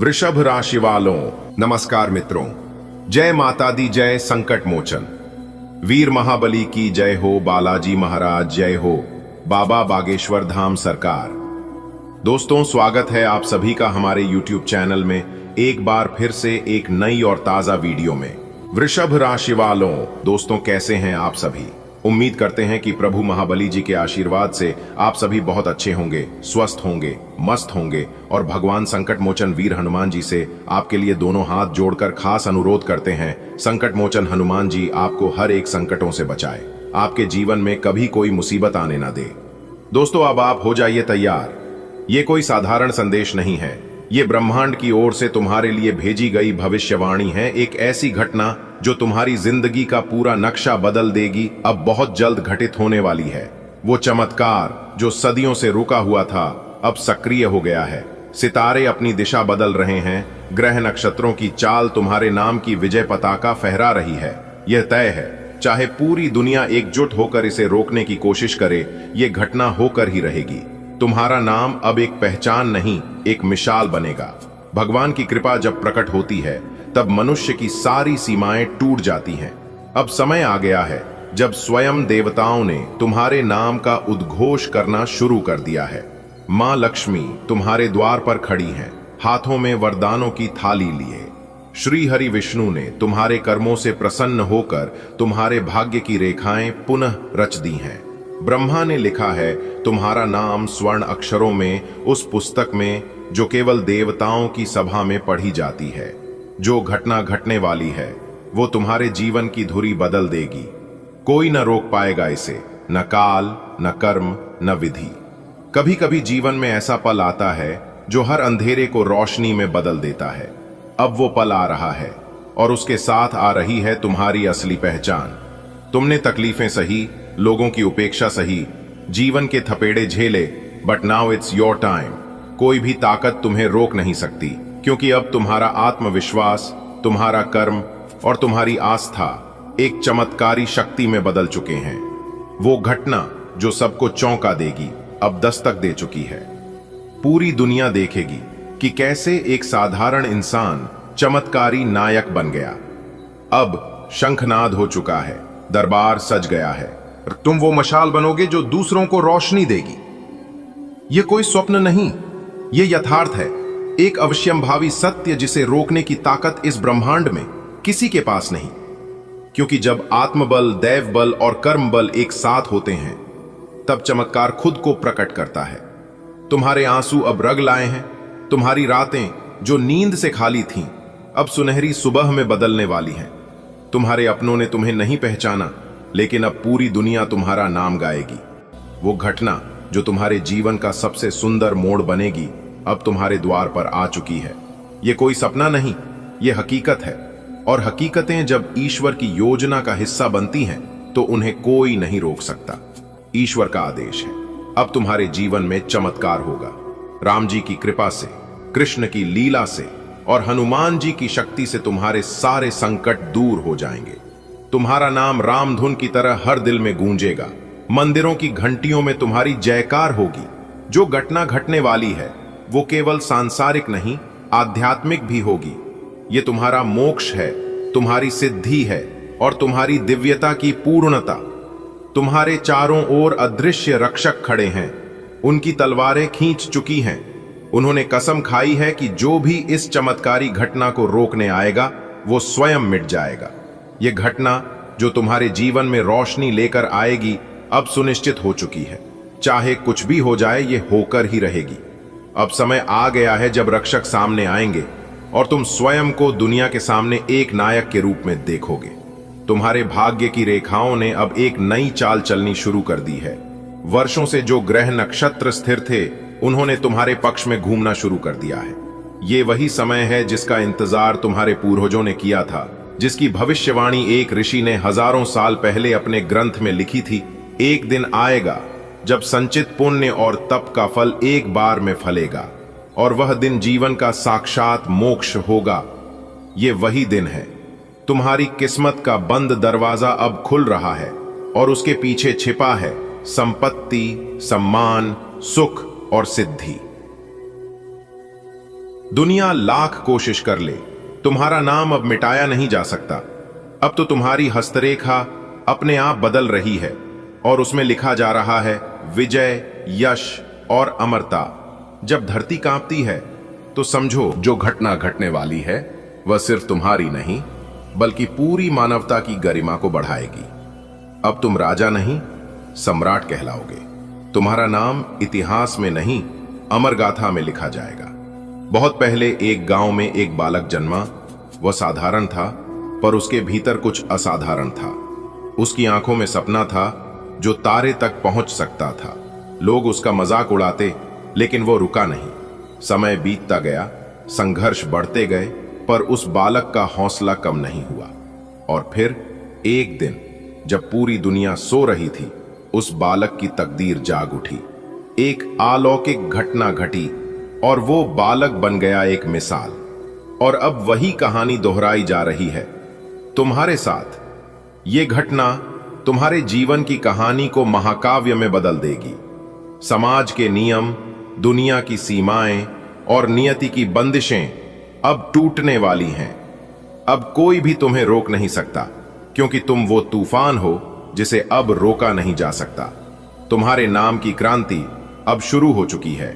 वृषभ राशि वालों नमस्कार मित्रों। जय माता दी जय संकट मोचन। वीर महाबली की जय हो, बालाजी महाराज जय हो, बाबा बागेश्वर धाम सरकार। दोस्तों स्वागत है आप सभी का हमारे YouTube चैनल में एक बार फिर से एक नई और ताजा वीडियो में। वृषभ राशि वालों दोस्तों कैसे हैं आप सभी? उम्मीद करते हैं कि प्रभु महाबली जी के आशीर्वाद से आप सभी बहुत अच्छे होंगे, स्वस्थ होंगे, मस्त होंगे और भगवान संकट मोचन वीर हनुमान जी से आपके लिए दोनों हाथ जोड़कर खास अनुरोध करते हैं, संकट मोचन हनुमान जी आपको हर एक संकटों से बचाए, आपके जीवन में कभी कोई मुसीबत आने ना दे। दोस्तों अब आप हो जाइए तैयार। ये कोई साधारण संदेश नहीं है, ये ब्रह्मांड की ओर से तुम्हारे लिए भेजी गई भविष्यवाणी है। एक ऐसी घटना जो तुम्हारी जिंदगी का पूरा नक्शा बदल देगी, अब बहुत जल्द घटित होने वाली है। वो चमत्कार जो सदियों से रुका हुआ था अब सक्रिय हो गया है। सितारे अपनी दिशा बदल रहे हैं, ग्रह नक्षत्रों की चाल तुम्हारे नाम की विजय पताका फहरा रही है। यह तय है, चाहे पूरी दुनिया एकजुट होकर इसे रोकने की कोशिश करे, ये घटना होकर ही रहेगी। तुम्हारा नाम अब एक पहचान नहीं, एक मिसाल बनेगा। भगवान की कृपा जब प्रकट होती है तब मनुष्य की सारी सीमाएं टूट जाती हैं। अब समय आ गया है जब स्वयं देवताओं ने तुम्हारे नाम का उद्घोष करना शुरू कर दिया है। मां लक्ष्मी तुम्हारे द्वार पर खड़ी हैं, हाथों में वरदानों की थाली लिए। श्री हरि विष्णु ने तुम्हारे कर्मों से प्रसन्न होकर तुम्हारे भाग्य की रेखाएं पुनः रच दी हैं। ब्रह्मा ने लिखा है तुम्हारा नाम स्वर्ण अक्षरों में उस पुस्तक में जो केवल देवताओं की सभा में पढ़ी जाती है। जो घटना घटने वाली है वो तुम्हारे जीवन की धुरी बदल देगी। कोई न रोक पाएगा इसे, न काल, न कर्म, न विधि। कभी कभी जीवन में ऐसा पल आता है जो हर अंधेरे को रोशनी में बदल देता है। अब वो पल आ रहा है और उसके साथ आ रही है तुम्हारी असली पहचान। तुमने तकलीफें सही, लोगों की उपेक्षा सही, जीवन के थपेड़े झेले, but now it's your time. कोई भी ताकत तुम्हें रोक नहीं सकती, क्योंकि अब तुम्हारा आत्मविश्वास, तुम्हारा कर्म और तुम्हारी आस्था एक चमत्कारी शक्ति में बदल चुके हैं। वो घटना जो सबको चौंका देगी अब दस्तक दे चुकी है। पूरी दुनिया देखेगी कि कैसे एक साधारण इंसान चमत्कारी नायक बन गया। अब शंखनाद हो चुका है, दरबार सज गया है। तुम वो मशाल बनोगे जो दूसरों को रोशनी देगी। ये कोई स्वप्न नहीं, ये यथार्थ है, एक अवश्यंभावी सत्य जिसे रोकने की ताकत इस ब्रह्मांड में किसी के पास नहीं। क्योंकि जब आत्मबल, दैव बल और कर्म बल एक साथ होते हैं तब चमत्कार खुद को प्रकट करता है। तुम्हारे आंसू अब रग लाए हैं, तुम्हारी रातें जो नींद से खाली थीं अब सुनहरी सुबह में बदलने वाली हैं। तुम्हारे अपनों ने तुम्हें नहीं पहचाना, लेकिन अब पूरी दुनिया तुम्हारा नाम गाएगी। वो घटना जो तुम्हारे जीवन का सबसे सुंदर मोड़ बनेगी अब तुम्हारे द्वार पर आ चुकी है। ये कोई सपना नहीं, ये हकीकत है। और हकीकतें जब ईश्वर की योजना का हिस्सा बनती हैं तो उन्हें कोई नहीं रोक सकता। ईश्वर का आदेश है, अब तुम्हारे जीवन में चमत्कार होगा। राम जी की कृपा से, कृष्ण की लीला से और हनुमान जी की शक्ति से तुम्हारे सारे संकट दूर हो जाएंगे। तुम्हारा नाम रामधुन की तरह हर दिल में गूंजेगा। मंदिरों की घंटियों में तुम्हारी जयकार होगी। जो घटना घटने वाली है वो केवल सांसारिक नहीं, आध्यात्मिक भी होगी। ये तुम्हारा मोक्ष है, तुम्हारी सिद्धि है और तुम्हारी दिव्यता की पूर्णता। तुम्हारे चारों ओर अदृश्य रक्षक खड़े हैं, उनकी तलवारें खींच चुकी हैं। उन्होंने कसम खाई है कि जो भी इस चमत्कारी घटना को रोकने आएगा वो स्वयं मिट जाएगा। ये घटना जो तुम्हारे जीवन में रोशनी लेकर आएगी अब सुनिश्चित हो चुकी है। चाहे कुछ भी हो जाए ये होकर ही रहेगी। अब समय आ गया है जब रक्षक सामने आएंगे और तुम स्वयं को दुनिया के सामने एक नायक के रूप में देखोगे। तुम्हारे भाग्य की रेखाओं ने अब एक नई चाल चलनी शुरू कर दी है। वर्षों से जो ग्रह नक्षत्र स्थिर थे उन्होंने तुम्हारे पक्ष में घूमना शुरू कर दिया है। ये वही समय है जिसका इंतजार तुम्हारे पूर्वजों ने किया था, जिसकी भविष्यवाणी एक ऋषि ने हजारों साल पहले अपने ग्रंथ में लिखी थी। एक दिन आएगा जब संचित पुण्य और तप का फल एक बार में फलेगा और वह दिन जीवन का साक्षात मोक्ष होगा। ये वही दिन है। तुम्हारी किस्मत का बंद दरवाजा अब खुल रहा है और उसके पीछे छिपा है संपत्ति, सम्मान, सुख और सिद्धि। दुनिया लाख कोशिश कर ले, तुम्हारा नाम अब मिटाया नहीं जा सकता। अब तो तुम्हारी हस्तरेखा अपने आप बदल रही है और उसमें लिखा जा रहा है विजय, यश और अमरता। जब धरती कांपती है तो समझो जो घटना घटने वाली है वह सिर्फ तुम्हारी नहीं बल्कि पूरी मानवता की गरिमा को बढ़ाएगी। अब तुम राजा नहीं, सम्राट कहलाओगे। तुम्हारा नाम इतिहास में नहीं, अमर गाथा में लिखा जाएगा। बहुत पहले एक गांव में एक बालक जन्मा। वह साधारण था, पर उसके भीतर कुछ असाधारण था। उसकी आंखों में सपना था जो तारे तक पहुंच सकता था। लोग उसका मजाक उड़ाते, लेकिन वो रुका नहीं। समय बीतता गया, संघर्ष बढ़ते गए, पर उस बालक का हौसला कम नहीं हुआ। और फिर एक दिन जब पूरी दुनिया सो रही थी, उस बालक की तकदीर जाग उठी। एक अलौकिक घटना घटी और वो बालक बन गया एक मिसाल। और अब वही कहानी दोहराई जा रही है तुम्हारे साथ। ये घटना तुम्हारे जीवन की कहानी को महाकाव्य में बदल देगी। समाज के नियम, दुनिया की सीमाएं और नियति की बंदिशें अब टूटने वाली हैं। अब कोई भी तुम्हें रोक नहीं सकता, क्योंकि तुम वो तूफान हो जिसे अब रोका नहीं जा सकता। तुम्हारे नाम की क्रांति अब शुरू हो चुकी है।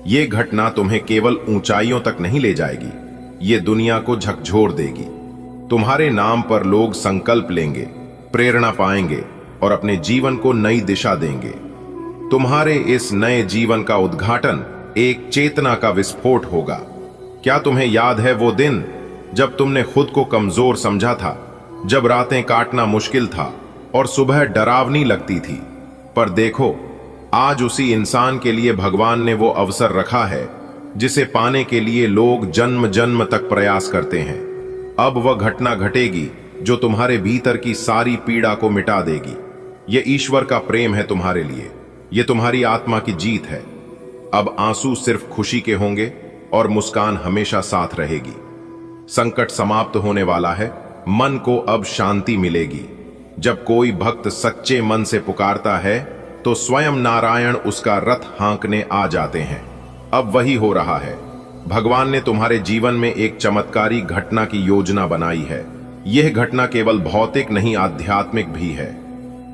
ये घटना तुम्हें केवल ऊंचाइयों तक नहीं ले जाएगी, ये दुनिया को झकझोर देगी। तुम्हारे नाम पर लोग संकल्प लेंगे, प्रेरणा पाएंगे और अपने जीवन को नई दिशा देंगे। तुम्हारे इस नए जीवन का उद्घाटन एक चेतना का विस्फोट होगा। क्या तुम्हें याद है वो दिन जब तुमने खुद को कमजोर समझा था, जब रातें काटना मुश्किल था और सुबह डरावनी लगती थी? पर देखो, आज उसी इंसान के लिए भगवान ने वो अवसर रखा है जिसे पाने के लिए लोग जन्म जन्म तक प्रयास करते हैं। अब वह घटना घटेगी जो तुम्हारे भीतर की सारी पीड़ा को मिटा देगी। ये ईश्वर का प्रेम है तुम्हारे लिए, ये तुम्हारी आत्मा की जीत है। अब आंसू सिर्फ खुशी के होंगे और मुस्कान हमेशा साथ रहेगी। संकट समाप्त होने वाला है, मन को अब शांति मिलेगी। जब कोई भक्त सच्चे मन से पुकारता है तो स्वयं नारायण उसका रथ हाँकने आ जाते हैं। अब वही हो रहा है। भगवान ने तुम्हारे जीवन में एक चमत्कारी घटना की योजना बनाई है। यह घटना केवल भौतिक नहीं, आध्यात्मिक भी है।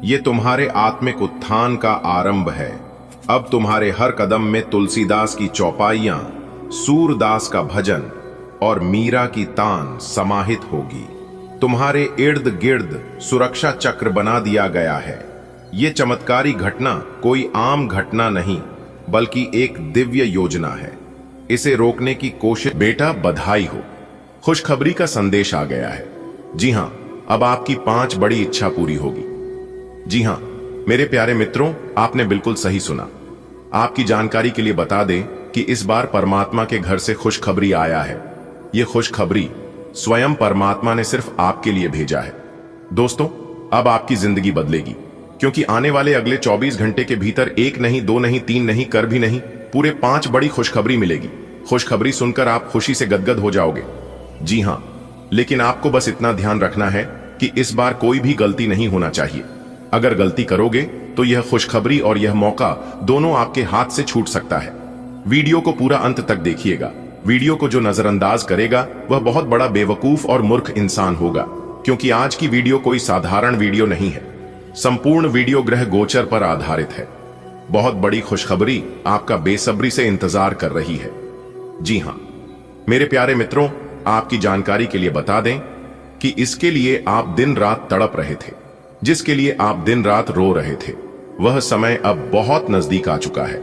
यह तुम्हारे आत्मिक उत्थान का आरंभ है। अब तुम्हारे हर कदम में तुलसीदास की चौपाइयां, सूरदास का भजन और मीरा की तान समाहित होगी। तुम्हारे इर्द गिर्द सुरक्षा चक्र बना दिया गया है। यह चमत्कारी घटना कोई आम घटना नहीं, बल्कि एक दिव्य योजना है। इसे रोकने की कोशिश। बेटा, बधाई हो, खुशखबरी का संदेश आ गया है। जी हां, अब आपकी 5 बड़ी इच्छा पूरी होगी। जी हां मेरे प्यारे मित्रों, आपने बिल्कुल सही सुना। आपकी जानकारी के लिए बता दें कि इस बार परमात्मा के घर से खुशखबरी आया है। यह खुशखबरी स्वयं परमात्मा ने सिर्फ आपके लिए भेजा है। दोस्तों, अब आपकी जिंदगी बदलेगी, क्योंकि आने वाले अगले 24 घंटे के भीतर 1 नहीं, 2 नहीं, 3 नहीं, कर भी नहीं, पूरे 5 बड़ी खुशखबरी मिलेगी। खुशखबरी सुनकर आप खुशी से गदगद हो जाओगे। जी हां, लेकिन आपको बस इतना ध्यान रखना है कि इस बार कोई भी गलती नहीं होना चाहिए। अगर गलती करोगे तो यह खुशखबरी और यह मौका दोनों आपके हाथ से छूट सकता है। वीडियो को पूरा अंत तक देखिएगा। वीडियो को जो नजरअंदाज करेगा वह बहुत बड़ा बेवकूफ और मूर्ख इंसान होगा, क्योंकि आज की वीडियो कोई साधारण वीडियो नहीं है। संपूर्ण वीडियो ग्रह गोचर पर आधारित है। बहुत बड़ी खुशखबरी आपका बेसब्री से इंतजार कर रही है। जी हां मेरे प्यारे मित्रों, आपकी जानकारी के लिए बता दें कि इसके लिए आप दिन रात तड़प रहे थे, जिसके लिए आप दिन रात रो रहे थे, वह समय अब बहुत नजदीक आ चुका है।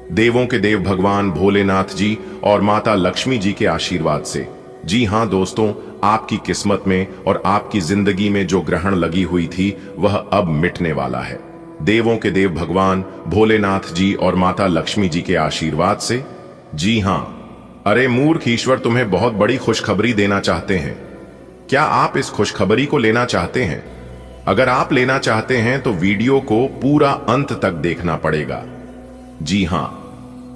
देवों के देव भगवान भोलेनाथ जी और माता लक्ष्मी जी के आशीर्वाद से। जी हां दोस्तों, आपकी किस्मत में और आपकी जिंदगी में जो ग्रहण लगी हुई थी वह अब मिटने वाला है। देवों के देव भगवान भोलेनाथ जी और माता लक्ष्मी जी के आशीर्वाद से। जी हां, अरे मूर्ख, ईश्वर तुम्हें बहुत बड़ी खुशखबरी देना चाहते हैं। क्या आप इस खुशखबरी को लेना चाहते हैं? अगर आप लेना चाहते हैं तो वीडियो को पूरा अंत तक देखना पड़ेगा। जी हां,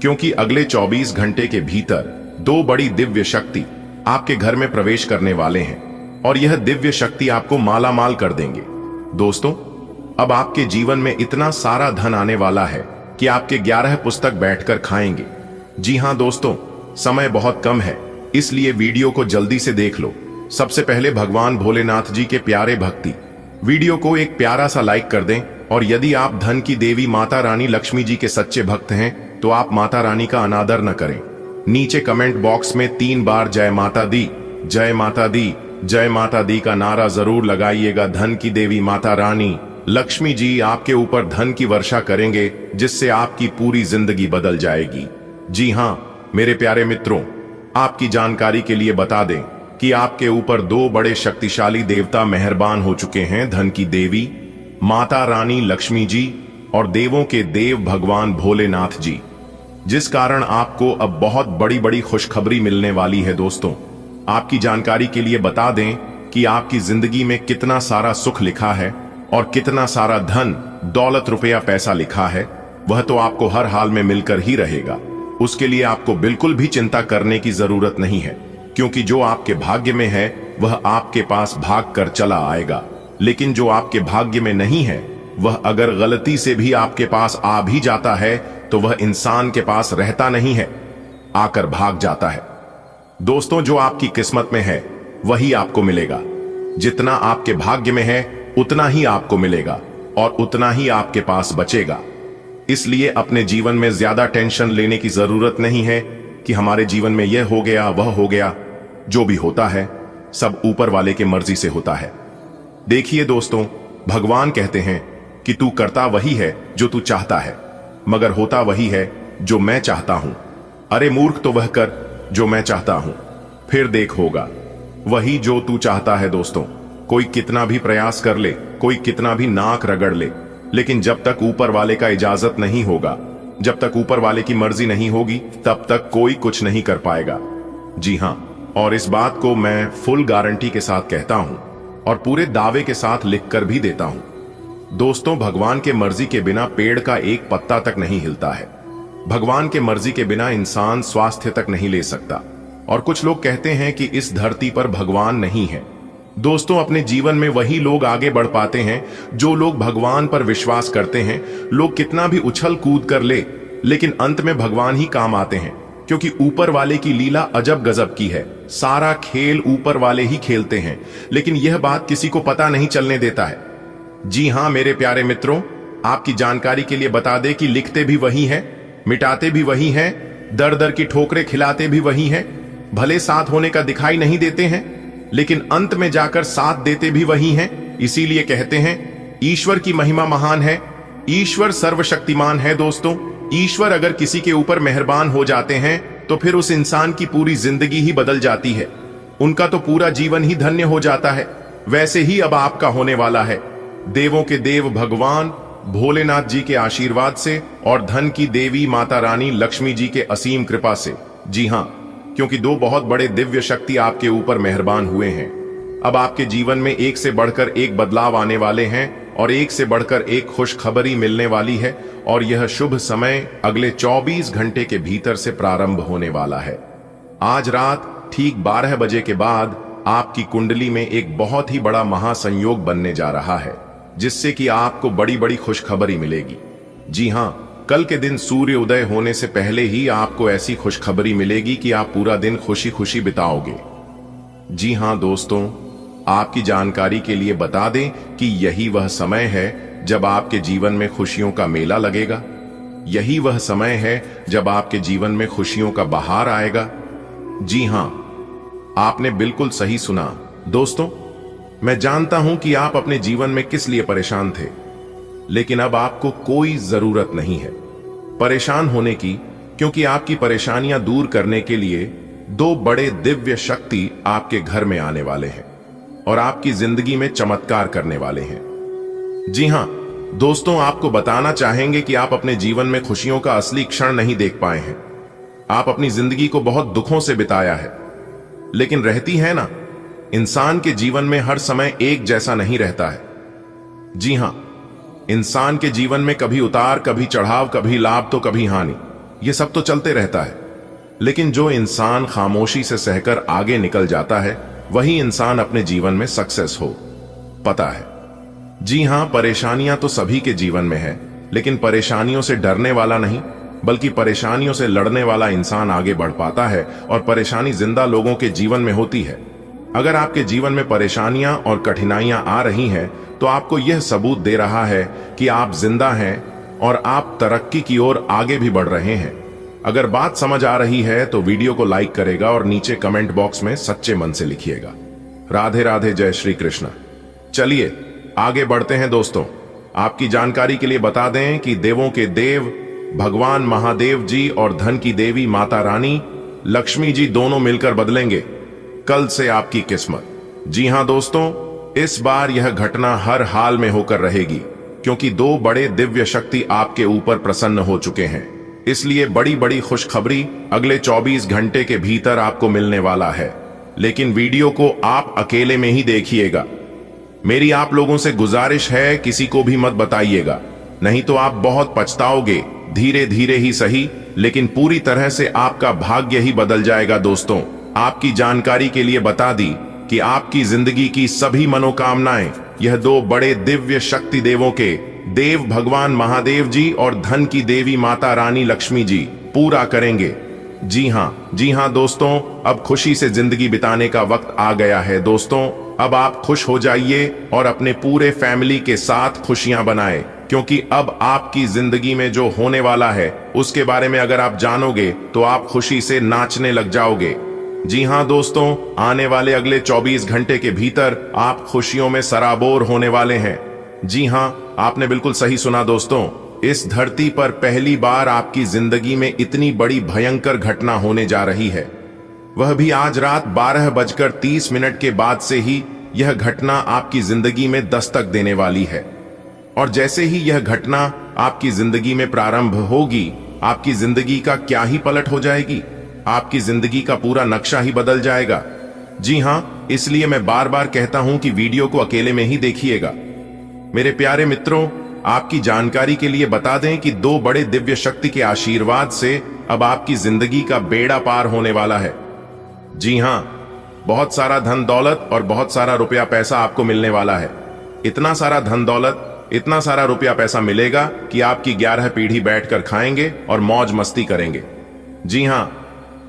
क्योंकि अगले 24 घंटे के भीतर 2 बड़ी दिव्य शक्ति आपके घर में प्रवेश करने वाले हैं और यह दिव्य शक्ति आपको माला माल कर देंगे। दोस्तों, अब आपके जीवन में इतना सारा धन आने वाला है कि आपके 11 पुस्तक बैठकर खाएंगे। जी हां दोस्तों, समय बहुत कम है, इसलिए वीडियो को जल्दी से देख लो। सबसे पहले भगवान भोलेनाथ जी के प्यारे भक्ति वीडियो को एक प्यारा सा लाइक कर दें, और यदि आप धन की देवी माता रानी लक्ष्मी जी के सच्चे भक्त हैं तो आप माता रानी का अनादर न करें। नीचे कमेंट बॉक्स में 3 बार जय माता दी, जय माता दी, जय माता दी का नारा जरूर लगाइएगा। धन की देवी माता रानी लक्ष्मी जी आपके ऊपर धन की वर्षा करेंगे, जिससे आपकी पूरी जिंदगी बदल जाएगी। जी हाँ मेरे प्यारे मित्रों, आपकी जानकारी के लिए बता दें कि आपके ऊपर 2 बड़े शक्तिशाली देवता मेहरबान हो चुके हैं, धन की देवी माता रानी लक्ष्मी जी और देवों के देव भगवान भोलेनाथ जी, जिस कारण आपको अब बहुत बड़ी बड़ी खुशखबरी मिलने वाली है। दोस्तों, आपकी जानकारी के लिए बता दें कि आपकी जिंदगी में कितना सारा सुख लिखा है और कितना सारा धन दौलत रुपया पैसा लिखा है, वह तो आपको हर हाल में मिलकर ही रहेगा। उसके लिए आपको बिल्कुल भी चिंता करने की जरूरत नहीं है, क्योंकि जो आपके भाग्य में है वह आपके पास भाग कर चला आएगा। लेकिन जो आपके भाग्य में नहीं है, वह अगर गलती से भी आपके पास आ भी जाता है तो वह इंसान के पास रहता नहीं है, आकर भाग जाता है। दोस्तों, जो आपकी किस्मत में है वही आपको मिलेगा। जितना आपके भाग्य में है उतना ही आपको मिलेगा और उतना ही आपके पास बचेगा। इसलिए अपने जीवन में ज्यादा टेंशन लेने की जरूरत नहीं है कि हमारे जीवन में यह हो गया वह हो गया। जो भी होता है सब ऊपर वाले के मर्जी से होता है। देखिए दोस्तों, भगवान कहते हैं कि तू करता वही है जो तू चाहता है, मगर होता वही है जो मैं चाहता हूं। अरे मूर्ख, तो वह कर जो मैं चाहता हूं, फिर देख होगा वही जो तू चाहता है। दोस्तों, कोई कितना भी प्रयास कर ले, कोई कितना भी नाक रगड़ ले, लेकिन जब तक ऊपर वाले का इजाजत नहीं होगा, जब तक ऊपर वाले की मर्जी नहीं होगी, तब तक कोई कुछ नहीं कर पाएगा। जी हां, और इस बात को मैं फुल गारंटी के साथ कहता हूं और पूरे दावे के साथ लिखकर भी देता हूं। दोस्तों, भगवान के मर्जी के बिना पेड़ का एक पत्ता तक नहीं हिलता है। भगवान के मर्जी के बिना इंसान स्वास्थ्य तक नहीं ले सकता। और कुछ लोग कहते हैं कि इस धरती पर भगवान नहीं है। दोस्तों, अपने जीवन में वही लोग आगे बढ़ पाते हैं जो लोग भगवान पर विश्वास करते हैं। लोग कितना भी उछल कूद कर ले, लेकिन अंत में भगवान ही काम आते हैं, क्योंकि ऊपर वाले की लीला अजब गजब की है। सारा खेल ऊपर वाले ही खेलते हैं, लेकिन यह बात किसी को पता नहीं चलने देता है। जी हां मेरे प्यारे मित्रों, आपकी जानकारी के लिए बता दें कि लिखते भी वही हैं, मिटाते भी वही हैं, दर दर की ठोकरें खिलाते भी वही हैं। भले साथ होने का दिखाई नहीं देते हैं, लेकिन अंत में जाकर साथ देते भी वही हैं। इसीलिए कहते हैं ईश्वर की महिमा महान है, ईश्वर सर्वशक्तिमान है। दोस्तों, ईश्वर अगर किसी के ऊपर मेहरबान हो जाते हैं तो फिर उस इंसान की पूरी जिंदगी ही बदल जाती है, उनका तो पूरा जीवन ही धन्य हो जाता है। वैसे ही अब आपका होने वाला है। देवों के देव भगवान भोलेनाथ जी के आशीर्वाद से और धन की देवी माता रानी लक्ष्मी जी के असीम कृपा से। जी हां, क्योंकि 2 बहुत बड़े दिव्य शक्ति आपके ऊपर मेहरबान हुए हैं। अब आपके जीवन में एक से बढ़कर एक बदलाव आने वाले हैं और एक से बढ़कर एक खुशखबरी मिलने वाली है, और यह शुभ समय अगले 24 घंटे के भीतर से प्रारंभ होने वाला है। आज रात ठीक 12 बजे के बाद आपकी कुंडली में एक बहुत ही बड़ा महासंयोग बनने जा रहा है, जिससे कि आपको बड़ी बड़ी खुशखबरी मिलेगी। जी हां, कल के दिन सूर्य उदय होने से पहले ही आपको ऐसी खुशखबरी मिलेगी कि आप पूरा दिन खुशी खुशी बिताओगे। जी हां दोस्तों, आपकी जानकारी के लिए बता दें कि यही वह समय है जब आपके जीवन में खुशियों का मेला लगेगा। यही वह समय है जब आपके जीवन में खुशियों का बहार आएगा। जी हां, आपने बिल्कुल सही सुना। दोस्तों, मैं जानता हूं कि आप अपने जीवन में किस लिए परेशान थे, लेकिन अब आपको कोई जरूरत नहीं है परेशान होने की, क्योंकि आपकी परेशानियां दूर करने के लिए 2 बड़े दिव्य शक्ति आपके घर में आने वाले हैं और आपकी जिंदगी में चमत्कार करने वाले हैं। जी हां दोस्तों, आपको बताना चाहेंगे कि आप अपने जीवन में खुशियों का असली क्षण नहीं देख पाए हैं। आप अपनी जिंदगी को बहुत दुखों से बिताया है, लेकिन रहती है ना, इंसान के जीवन में हर समय एक जैसा नहीं रहता है। जी हां, इंसान के जीवन में कभी उतार, कभी चढ़ाव, कभी लाभ तो कभी हानि, यह सब तो चलते रहता है। लेकिन जो इंसान खामोशी से सहकर आगे निकल जाता है, वही इंसान अपने जीवन में सक्सेस हो पता है। जी हां, परेशानियां तो सभी के जीवन में है, लेकिन परेशानियों से डरने वाला नहीं, बल्कि परेशानियों से लड़ने वाला इंसान आगे बढ़ पाता है और परेशानी जिंदा लोगों के जीवन में होती है। अगर आपके जीवन में परेशानियां और कठिनाइयां आ रही हैं, तो आपको यह सबूत दे रहा है कि आप जिंदा हैं और आप तरक्की की ओर आगे भी बढ़ रहे हैं। अगर बात समझ आ रही है तो वीडियो को लाइक करेगा और नीचे कमेंट बॉक्स में सच्चे मन से लिखिएगा। राधे राधे, जय श्री कृष्ण। चलिए आगे बढ़ते हैं दोस्तों। आपकी जानकारी के लिए बता दें कि देवों के देव भगवान महादेव जी और धन की देवी माता रानी लक्ष्मी जी दोनों मिलकर बदलेंगे कल से आपकी किस्मत। जी हां दोस्तों, इस बार यह घटना हर हाल में होकर रहेगी, क्योंकि दो बड़े दिव्य शक्ति आपके ऊपर प्रसन्न हो चुके हैं। इसलिए बड़ी बड़ी खुशखबरी अगले 24 घंटे के भीतर आपको मिलने वाला है। लेकिन वीडियो को आप अकेले में ही देखिएगा। मेरी आप लोगों से गुजारिश है, किसी को भी मत बताइएगा, नहीं तो आप बहुत पछताओगे। धीरे धीरे ही सही, लेकिन पूरी तरह से आपका भाग्य ही बदल जाएगा। दोस्तों, आपकी जानकारी के लिए बता दी कि आपकी जिंदगी की सभी मनोकामनाएं यह दो बड़े दिव्य शक्ति देवों के देव भगवान महादेव जी और धन की देवी माता रानी लक्ष्मी जी पूरा करेंगे। जी हां दोस्तों, अब खुशी से जिंदगी बिताने का वक्त आ गया है। दोस्तों, अब आप खुश हो जाइए और अपने पूरे फैमिली के साथ खुशियां बनाएं, क्योंकि अब आपकी जिंदगी में जो होने वाला है उसके बारे में अगर आप जानोगे तो आप खुशी से नाचने लग जाओगे। जी हां दोस्तों, आने वाले अगले 24 घंटे के भीतर आप खुशियों में सराबोर होने वाले हैं। जी हां, आपने बिल्कुल सही सुना दोस्तों। इस धरती पर पहली बार आपकी जिंदगी में इतनी बड़ी भयंकर घटना होने जा रही है, वह भी आज रात 12:30 के बाद से ही यह घटना आपकी जिंदगी में दस्तक देने वाली है। और जैसे ही यह घटना आपकी जिंदगी में प्रारंभ होगी, आपकी जिंदगी का क्या ही पलट हो जाएगी। आपकी जिंदगी का पूरा नक्शा ही बदल जाएगा। जी हां, इसलिए मैं बार बार कहता हूं कि वीडियो को अकेले में ही देखिएगा। मेरे प्यारे मित्रों, आपकी जानकारी के लिए बता दें कि दो बड़े दिव्य शक्ति के आशीर्वाद से अब आपकी जिंदगी का बेड़ा पार होने वाला है। जी हां, बहुत सारा धन दौलत और बहुत सारा रुपया पैसा आपको मिलने वाला है। इतना सारा धन दौलत, इतना सारा रुपया पैसा मिलेगा कि आपकी 11 पीढ़ी बैठकर खाएंगे और मौज मस्ती करेंगे। जी हां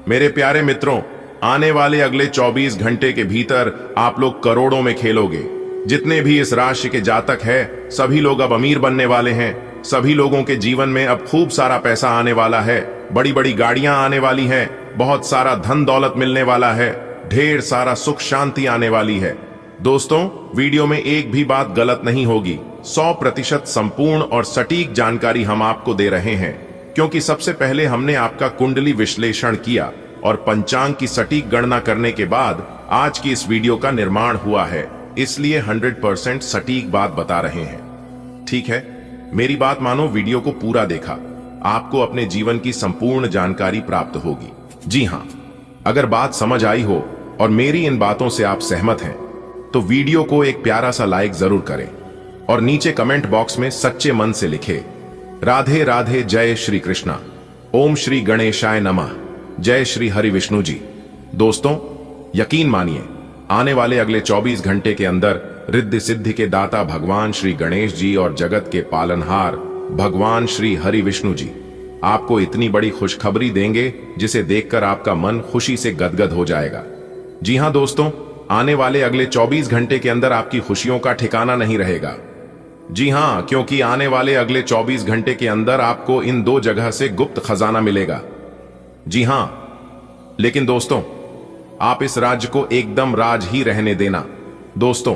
मेरे प्यारे मित्रों, आने वाले अगले 24 घंटे के भीतर आप लोग करोड़ों में खेलोगे। जितने भी इस राशि के जातक है, सभी लोग अब अमीर बनने वाले हैं। सभी लोगों के जीवन में अब खूब सारा पैसा आने वाला है, बड़ी बड़ी गाड़ियां आने वाली हैं, बहुत सारा धन दौलत मिलने वाला है, ढेर सारा सुख शांति आने वाली है। दोस्तों, वीडियो में एक भी बात गलत नहीं होगी। 100% संपूर्ण और सटीक जानकारी हम आपको दे रहे हैं, क्योंकि सबसे पहले हमने आपका कुंडली विश्लेषण किया और पंचांग की सटीक गणना करने के बाद आज की इस वीडियो का निर्माण हुआ है। इसलिए 100% सटीक बात बता रहे हैं। ठीक है, मेरी बात मानो, वीडियो को पूरा देखा, आपको अपने जीवन की संपूर्ण जानकारी प्राप्त होगी। जी हां, अगर बात समझ आई हो और मेरी इन बातों से आप सहमत हैं, तो वीडियो को एक प्यारा सा लाइक जरूर करें और नीचे कमेंट बॉक्स में सच्चे मन से लिखें, राधे राधे, जय श्री कृष्णा, ओम श्री गणेशाय नमः, जय श्री हरि विष्णु जी। दोस्तों, यकीन मानिए, आने वाले अगले 24 घंटे के अंदर रिद्धि सिद्धि के दाता भगवान श्री गणेश जी और जगत के पालनहार भगवान श्री हरि विष्णु जी आपको इतनी बड़ी खुशखबरी देंगे, जिसे देखकर आपका मन खुशी से गदगद हो जाएगा। जी हां दोस्तों, आने वाले अगले 24 घंटे के अंदर आपकी खुशियों का ठिकाना नहीं रहेगा। जी हां, क्योंकि आने वाले अगले 24 घंटे के अंदर आपको इन दो जगह से गुप्त खजाना मिलेगा। जी हां, लेकिन दोस्तों, आप इस राज्य को एकदम राज ही रहने देना। दोस्तों,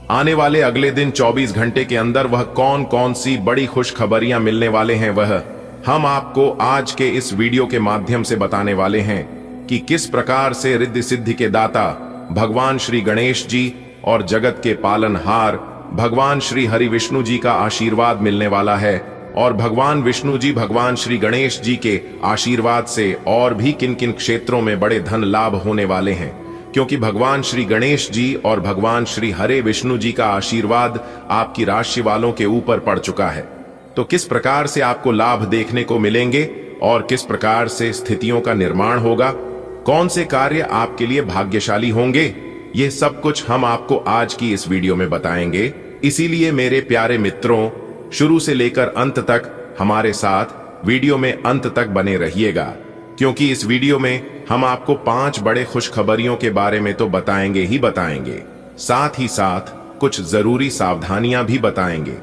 आने वाले अगले दिन 24 घंटे के अंदर वह कौन कौन सी बड़ी खुशखबरियां मिलने वाले हैं, वह हम आपको आज के इस वीडियो के माध्यम से बताने वाले हैं कि किस प्रकार से रिद्धि सिद्धि के दाता भगवान श्री गणेश जी और जगत के पालनहार भगवान श्री हरि विष्णु जी का आशीर्वाद मिलने वाला है, और भगवान विष्णु जी भगवान श्री गणेश जी के आशीर्वाद से और भी किन किन क्षेत्रों में बड़े धन लाभ होने वाले हैं, क्योंकि भगवान श्री गणेश जी और भगवान श्री हरे विष्णु जी का आशीर्वाद आपकी राशि वालों के ऊपर पड़ चुका है। तो किस प्रकार से आपको लाभ देखने को मिलेंगे और किस प्रकार से स्थितियों का निर्माण होगा, कौन से कार्य आपके लिए भाग्यशाली होंगे, ये सब कुछ हम आपको आज की इस वीडियो में बताएंगे। इसीलिए मेरे प्यारे मित्रों, शुरू से लेकर अंत तक हमारे साथ वीडियो में अंत तक बने रहिएगा, क्योंकि इस वीडियो में हम आपको 5 बड़े खुशखबरियों के बारे में तो बताएंगे ही बताएंगे, साथ ही साथ कुछ जरूरी सावधानियां भी बताएंगे,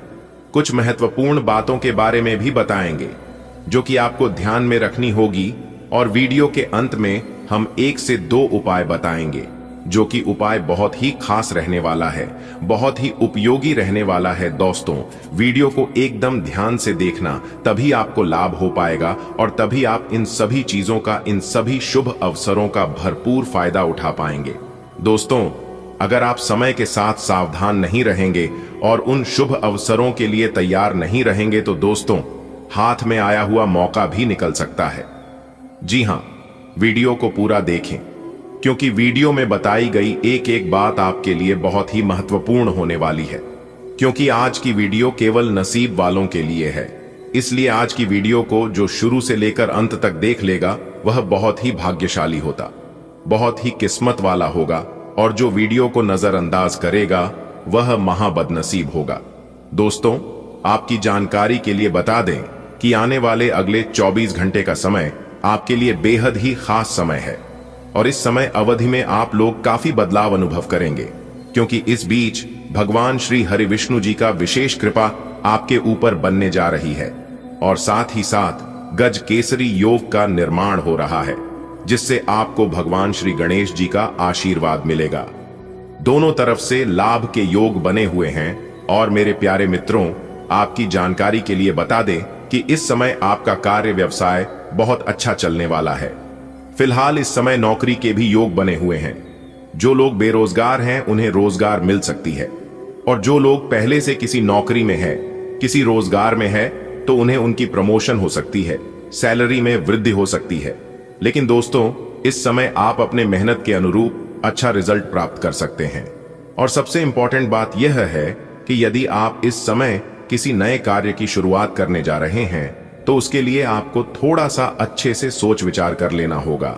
कुछ महत्वपूर्ण बातों के बारे में भी बताएंगे जो कि आपको ध्यान में रखनी होगी। और वीडियो के अंत में हम 1 से 2 उपाय बताएंगे, जो कि उपाय बहुत ही खास रहने वाला है, बहुत ही उपयोगी रहने वाला है। दोस्तों, वीडियो को एकदम ध्यान से देखना, तभी आपको लाभ हो पाएगा और तभी आप इन सभी चीजों का, इन सभी शुभ अवसरों का भरपूर फायदा उठा पाएंगे। दोस्तों, अगर आप समय के साथ सावधान नहीं रहेंगे और उन शुभ अवसरों के लिए तैयार नहीं रहेंगे तो दोस्तों, हाथ में आया हुआ मौका भी निकल सकता है। जी हां, वीडियो को पूरा देखें, क्योंकि वीडियो में बताई गई एक एक बात आपके लिए बहुत ही महत्वपूर्ण होने वाली है। क्योंकि आज की वीडियो केवल नसीब वालों के लिए है, इसलिए आज की वीडियो को जो शुरू से लेकर अंत तक देख लेगा वह बहुत ही भाग्यशाली होता, बहुत ही किस्मत वाला होगा, और जो वीडियो को नजरअंदाज करेगा वह महाबदनसीब होगा। दोस्तों, आपकी जानकारी के लिए बता दें कि आने वाले अगले 24 घंटे का समय आपके लिए बेहद ही खास समय है, और इस समय अवधि में आप लोग काफी बदलाव अनुभव करेंगे, क्योंकि इस बीच भगवान श्री हरि विष्णु जी का विशेष कृपा आपके ऊपर बनने जा रही है, और साथ ही साथ गज केसरी योग का निर्माण हो रहा है, जिससे आपको भगवान श्री गणेश जी का आशीर्वाद मिलेगा। दोनों तरफ से लाभ के योग बने हुए हैं। और मेरे प्यारे मित्रों, आपकी जानकारी के लिए बता दें कि इस समय आपका कार्य व्यवसाय बहुत अच्छा चलने वाला है। फिलहाल इस समय नौकरी के भी योग बने हुए हैं। जो लोग बेरोजगार हैं उन्हें रोजगार मिल सकती है, और जो लोग पहले से किसी नौकरी में है, किसी रोजगार में है, तो उन्हें उनकी प्रमोशन हो सकती है, सैलरी में वृद्धि हो सकती है। लेकिन दोस्तों, इस समय आप अपने मेहनत के अनुरूप अच्छा रिजल्ट प्राप्त कर सकते हैं। और सबसे इंपॉर्टेंट बात यह है कि यदि आप इस समय किसी नए कार्य की शुरुआत करने जा रहे हैं तो उसके लिए आपको थोड़ा सा अच्छे से सोच विचार कर लेना होगा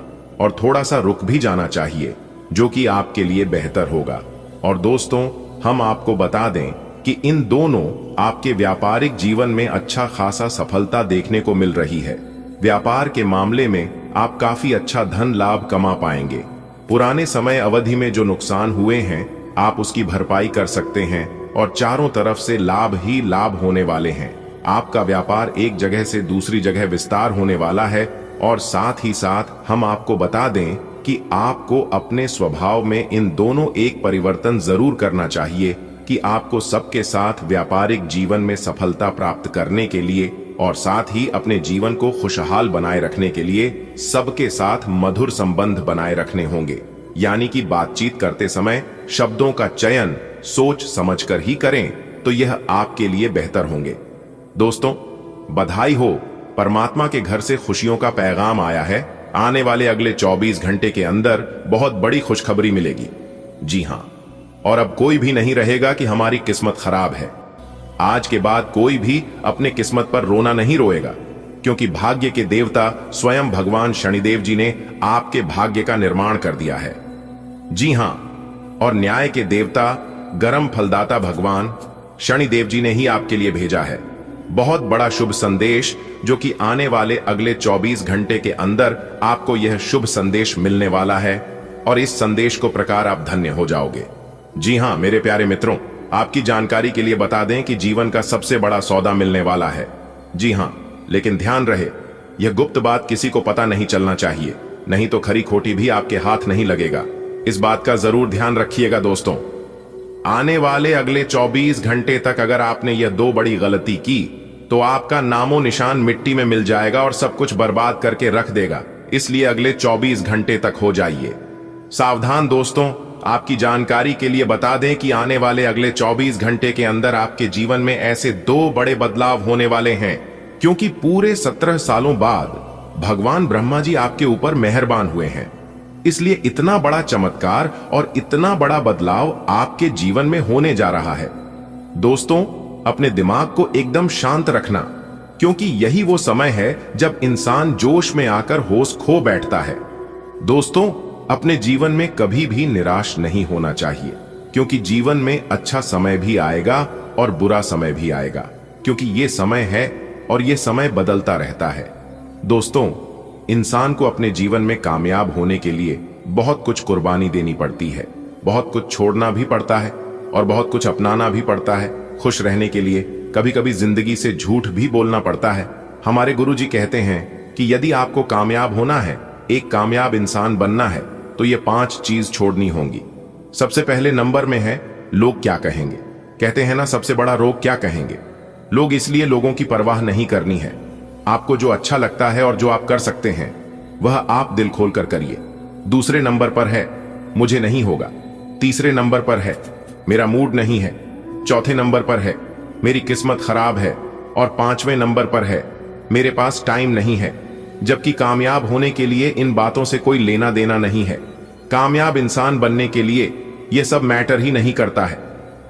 और थोड़ा सा रुक भी जाना चाहिए, जो कि आपके लिए बेहतर होगा। और दोस्तों, हम आपको बता दें कि इन दोनों आपके व्यापारिक जीवन में अच्छा खासा सफलता देखने को मिल रही है। व्यापार के मामले में आप काफी अच्छा धन लाभ कमा पाएंगे। पुराने समय अवधि में जो नुकसान हुए हैं आप उसकी भरपाई कर सकते हैं, और चारों तरफ से लाभ ही लाभ होने वाले हैं। आपका व्यापार एक जगह से दूसरी जगह विस्तार होने वाला है। और साथ ही साथ हम आपको बता दें कि आपको अपने स्वभाव में इन दोनों एक परिवर्तन जरूर करना चाहिए कि आपको सबके साथ व्यापारिक जीवन में सफलता प्राप्त करने के लिए और साथ ही अपने जीवन को खुशहाल बनाए रखने के लिए सबके साथ मधुर संबंध बनाए रखने होंगे। यानी कि बातचीत करते समय शब्दों का चयन सोच समझकर ही करें, तो यह आपके लिए बेहतर होंगे। दोस्तों, बधाई हो, परमात्मा के घर से खुशियों का पैगाम आया है। आने वाले अगले 24 घंटे के अंदर बहुत बड़ी खुशखबरी मिलेगी। जी हां, और अब कोई भी नहीं रहेगा कि हमारी किस्मत खराब है। आज के बाद कोई भी अपने किस्मत पर रोना नहीं रोएगा, क्योंकि भाग्य के देवता स्वयं भगवान शनिदेव जी ने आपके भाग्य का निर्माण कर दिया है। जी हां, और न्याय के देवता गरम फलदाता भगवान शनिदेव जी ने ही आपके लिए भेजा है बहुत बड़ा शुभ संदेश, जो कि आने वाले अगले 24 घंटे के अंदर आपको यह शुभ संदेश मिलने वाला है, और इस संदेश को प्रकार आप धन्य हो जाओगे। जी हां मेरे प्यारे मित्रों, आपकी जानकारी के लिए बता दें कि जीवन का सबसे बड़ा सौदा मिलने वाला है। जी हां, लेकिन ध्यान रहे, यह गुप्त बात किसी को पता नहीं चलना चाहिए, नहीं तो खरी खोटी भी आपके हाथ नहीं लगेगा। इस बात का जरूर ध्यान रखिएगा। दोस्तों, आने वाले अगले 24 घंटे तक अगर आपने यह 2 बड़ी गलती की तो आपका नामो निशान मिट्टी में मिल जाएगा और सब कुछ बर्बाद करके रख देगा। इसलिए अगले 24 घंटे तक हो जाइए सावधान। दोस्तों, आपकी जानकारी के लिए बता दें कि आने वाले अगले 24 घंटे के अंदर आपके जीवन में ऐसे 2 बड़े बदलाव होने वाले हैं, क्योंकि पूरे 17 सालों बाद भगवान ब्रह्मा जी आपके ऊपर मेहरबान हुए हैं। इसलिए इतना बड़ा चमत्कार और इतना बड़ा बदलाव आपके जीवन में होने जा रहा है। दोस्तों, अपने दिमाग को एकदम शांत रखना, क्योंकि यही वो समय है जब इंसान जोश में आकर होश खो बैठता है। दोस्तों, अपने जीवन में कभी भी निराश नहीं होना चाहिए, क्योंकि जीवन में अच्छा समय भी आएगा और बुरा समय भी आएगा, क्योंकि ये समय है और ये समय बदलता रहता है। दोस्तों, इंसान को अपने जीवन में कामयाब होने के लिए बहुत कुछ कुर्बानी देनी पड़ती है, बहुत कुछ छोड़ना भी पड़ता है और बहुत कुछ अपनाना भी पड़ता है। खुश रहने के लिए कभी कभी जिंदगी से झूठ भी बोलना पड़ता है। हमारे गुरुजी कहते हैं कि यदि आपको कामयाब होना है, एक कामयाब इंसान बनना है, तो ये 5 चीज छोड़नी होंगी। सबसे पहले नंबर में है लोग क्या कहेंगे। कहते हैं ना, सबसे बड़ा रोग क्या कहेंगे। लोग इसलिए लोगों की परवाह नहीं करनी है। आपको जो अच्छा लगता है और जो आप कर सकते हैं वह आप दिल खोलकर करिए। दूसरे नंबर पर है मुझे नहीं होगा। तीसरे नंबर पर है मेरा मूड नहीं है। चौथे नंबर पर है मेरी किस्मत खराब है। और 5वें नंबर पर है मेरे पास टाइम नहीं है। जबकि कामयाब होने के लिए इन बातों से कोई लेना देना नहीं है। कामयाब इंसान बनने के लिए यह सब मैटर ही नहीं करता है।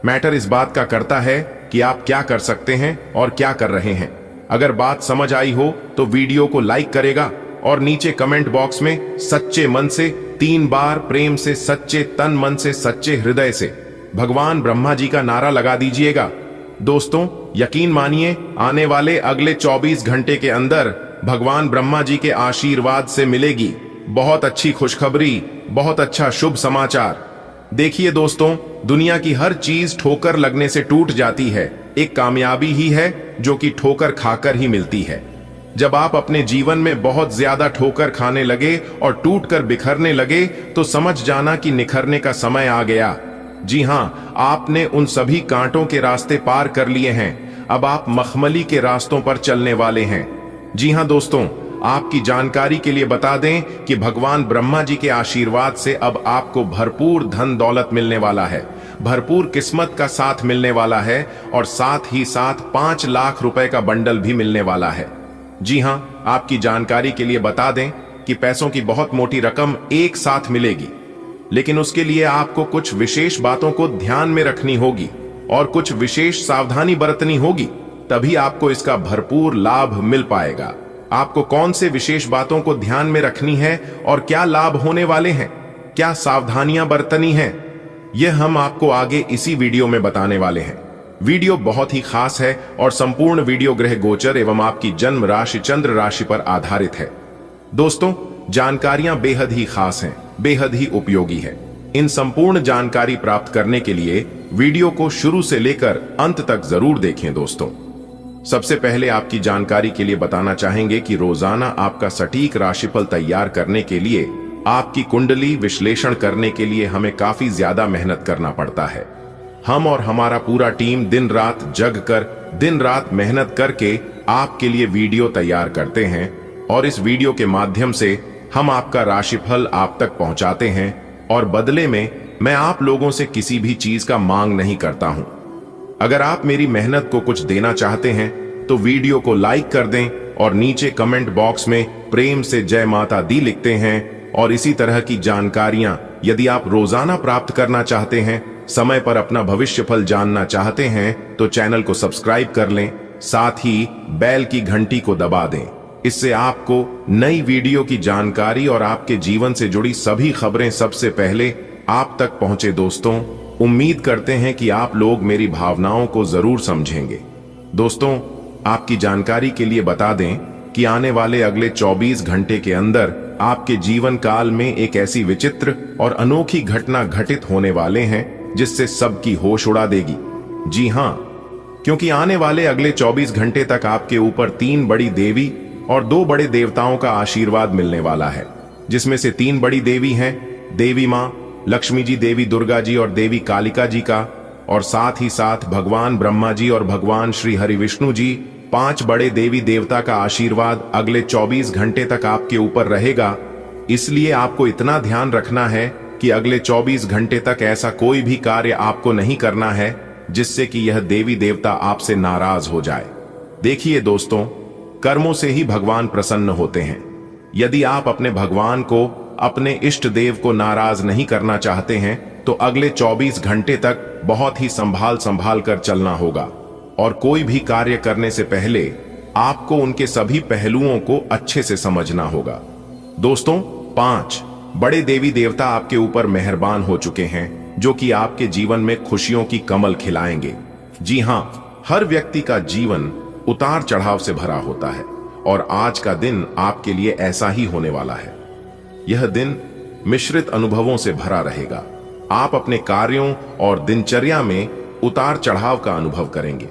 मैटर इस बात का करता है कि आप क्या कर सकते हैं और क्या कर रहे हैं। अगर बात समझ आई हो तो वीडियो को लाइक करेगा और नीचे कमेंट बॉक्स में सच्चे मन से 3 बार प्रेम से, सच्चे तन मन से, सच्चे हृदय से भगवान ब्रह्मा जी का नारा लगा दीजिएगा। दोस्तों, यकीन मानिए, आने वाले अगले 24 घंटे के अंदर भगवान ब्रह्मा जी के आशीर्वाद से मिलेगी बहुत अच्छी खुशखबरी, बहुत अच्छा शुभ समाचार। देखिए दोस्तों, दुनिया की हर चीज ठोकर लगने से टूट जाती है। एक कामयाबी ही है जो कि ठोकर खाकर ही मिलती है। जब आप अपने जीवन में बहुत ज्यादा ठोकर खाने लगे और टूटकर बिखरने लगे तो समझ जाना कि निखरने का समय आ गया। जी हां, आपने उन सभी कांटों के रास्ते पार कर लिए हैं। अब आप मखमली के रास्तों पर चलने वाले हैं। जी हां दोस्तों, आपकी जानकारी के लिए बता दें कि भगवान ब्रह्मा जी के आशीर्वाद से अब आपको भरपूर धन दौलत मिलने वाला है, भरपूर किस्मत का साथ मिलने वाला है और साथ ही साथ 5 लाख रुपए का बंडल भी मिलने वाला है। जी हां, आपकी जानकारी के लिए बता दें कि पैसों की बहुत मोटी रकम एक साथ मिलेगी, लेकिन उसके लिए आपको कुछ विशेष बातों को ध्यान में रखनी होगी और कुछ विशेष सावधानी बरतनी होगी, तभी आपको इसका भरपूर लाभ मिल पाएगा। आपको कौन से विशेष बातों को ध्यान में रखनी है और क्या लाभ होने वाले हैं, क्या सावधानियां बरतनी हैं, यह हम आपको आगे इसी वीडियो में बताने वाले हैं। वीडियो बहुत ही खास है और संपूर्ण वीडियो ग्रह गोचर एवं आपकी जन्म राशि चंद्र राशि पर आधारित है। दोस्तों, जानकारियां बेहद ही खास हैं, बेहद ही उपयोगी है। इन संपूर्ण जानकारी प्राप्त करने के लिए वीडियो को शुरू से लेकर अंत तक जरूर देखें। दोस्तों, सबसे पहले आपकी जानकारी के लिए बताना चाहेंगे कि रोजाना आपका सटीक राशिफल तैयार करने के लिए, आपकी कुंडली विश्लेषण करने के लिए हमें काफी ज्यादा मेहनत करना पड़ता है। हम और हमारा पूरा टीम दिन रात जग कर, दिन रात मेहनत करके आपके लिए वीडियो तैयार करते हैं और इस वीडियो के माध्यम से हम आपका राशिफल आप तक पहुंचाते हैं और बदले में मैं आप लोगों से किसी भी चीज का मांग नहीं करता हूं। अगर आप मेरी मेहनत को कुछ देना चाहते हैं तो वीडियो को लाइक कर दें और नीचे कमेंट बॉक्स में प्रेम से जय माता दी लिखते हैं। और इसी तरह की जानकारियां यदि आप रोजाना प्राप्त करना चाहते हैं, समय पर अपना भविष्य फल जानना चाहते हैं, तो चैनल को सब्सक्राइब कर लें, साथ ही बेल की घंटी को दबा दें। इससे आपको नई वीडियो की जानकारी और आपके जीवन से जुड़ी सभी खबरें सबसे पहले आप तक पहुंचे। दोस्तों, उम्मीद करते हैं कि आप लोग मेरी भावनाओं को जरूर समझेंगे। दोस्तों, आपकी जानकारी के लिए बता दें कि आने वाले अगले 24 घंटे के अंदर आपके जीवन काल में एक ऐसी विचित्र और अनोखी घटना घटित होने वाले हैं जिससे सबकी होश उड़ा देगी। जी हां, क्योंकि आने वाले अगले 24 घंटे तक आपके ऊपर 3 बड़ी देवी और 2 बड़े देवताओं का आशीर्वाद मिलने वाला है, जिसमें से 3 बड़ी देवी हैं देवी मां लक्ष्मी जी, देवी दुर्गा जी और देवी कालिका जी का, और साथ ही साथ भगवान ब्रह्मा जी और भगवान श्री हरि विष्णु जी। 5 बड़े देवी देवता का आशीर्वाद अगले 24 घंटे तक आपके ऊपर रहेगा। इसलिए आपको इतना ध्यान रखना है कि अगले 24 घंटे तक ऐसा कोई भी कार्य आपको नहीं करना है जिससे कि यह देवी देवता आपसे नाराज हो जाए। देखिए दोस्तों, कर्मों से ही भगवान प्रसन्न होते हैं। यदि आप अपने भगवान को, अपने इष्ट देव को नाराज नहीं करना चाहते हैं तो अगले 24 घंटे तक बहुत ही संभाल कर चलना होगा और कोई भी कार्य करने से पहले आपको उनके सभी पहलुओं को अच्छे से समझना होगा। दोस्तों, 5 बड़े देवी देवता आपके ऊपर मेहरबान हो चुके हैं जो कि आपके जीवन में खुशियों की कमल खिलाएंगे। जी हां, हर व्यक्ति का जीवन उतार चढ़ाव से भरा होता है और आज का दिन आपके लिए ऐसा ही होने वाला है। यह दिन मिश्रित अनुभवों से भरा रहेगा। आप अपने कार्यों और दिनचर्या में उतार चढ़ाव का अनुभव करेंगे।